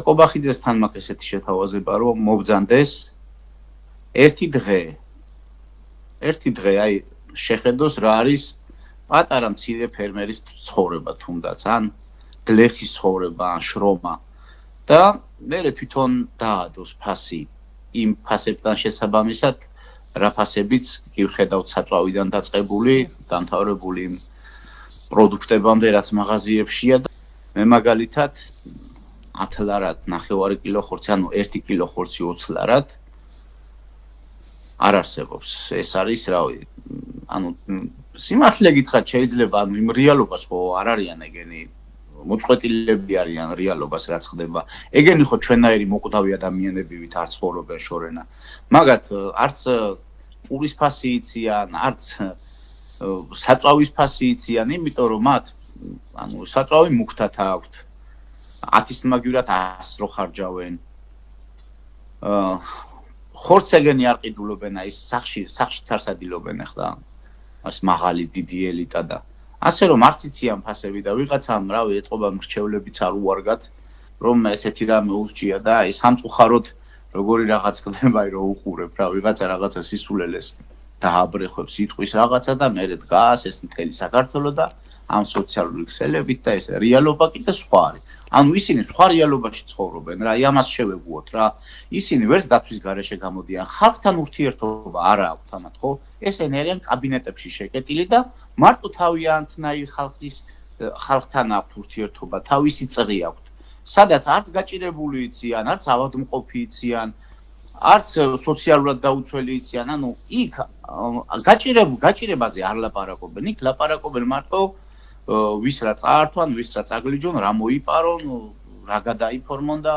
კობახიძესთან მაქვს ესეთი შეთავაზება, რომ მობძანდეს ერთი დღე აი შეხედოს რა არის პატარა მცირე ფერმერის ცხოვრება თუნდაც ან გლეხის ცხოვრება ან შრომა და მერე თვითონ დაადოს ფასი იმ ფასებთან შესაბამისად რა ფასებიც გიხედავთ საწვავიდან დაწყებული დამთავრებული იმ პროდუქტებამდე რაც მაღაზიებშია და მე მაგალითად 10 ლარად 9 კილო ხორცი ანუ 1 კილო ხორცი 20 ლარად არ არსებობს ეს არის რავი ანუ სიმართლე გითხრათ შეიძლება ანუ იმ რეალობას ხო არ არიან ეგენი მოწყვეტილები არიან რეალობას რაც ხდება ეგენი ხო ჩვენაირი მოკვდავი ადამიანები ვით არ ცხოვრობენ შორენა მაგათ არც პურის ფასი იციან არც საწვავის ფასი იციან იმიტომ რომ მათ ანუ საწვავი მუქთათ აქვთ 10-ის მაგივრად 100 რო ხარჯავენ ხორცს ეგენი არ ყიდულობენ აი სახშიც არ სადილობენ ახლა ეს მაღალი დიდი ელიტა და ასე რომ არც იციან ფასები და ვიღაცამ რავი ეთყობა მრჩევლებიც არ უარგათ რომ ესეთი რამე ურჩია და აი სამწუხაროდ როგორი რაღაც ხდება აი რო უყურებ რა ვიღაცა რაღაცა სისულელეს დააბრეხვებს იტყვის რაღაცა და მერე დგას ეს მთელი საქართველო და ამ სოციალური ქსელებით და ეს რეალობა კიდე სხვა არის ანუ ისინი სხვა რეალობაში ცხოვრობენ რა ამას შევეგუოთ რა ისინი ვერც დაცვის გარეშე გამოდიან ხალხთან ურთიერთობა არა აქვთ ამათ ხო ესენი არიან კაბინეტებში შეკეტილი და მარტო თავიანთნაირი ხალხთან აქვთ ურთიერთობა თავისი წრი აქვთ სადაც არც გაჭირებული იციან არც ავადმყოფი იციან არც სოციალურად დაუცველი იციან ანუ იქ გაჭირებაზე არ ლაპარაკობენ იქ ლაპარაკობენ მარტო ვის რა წაართვან ვის რა წაგლიჯონ რა მოიპარონ რა გადაიფორმონ და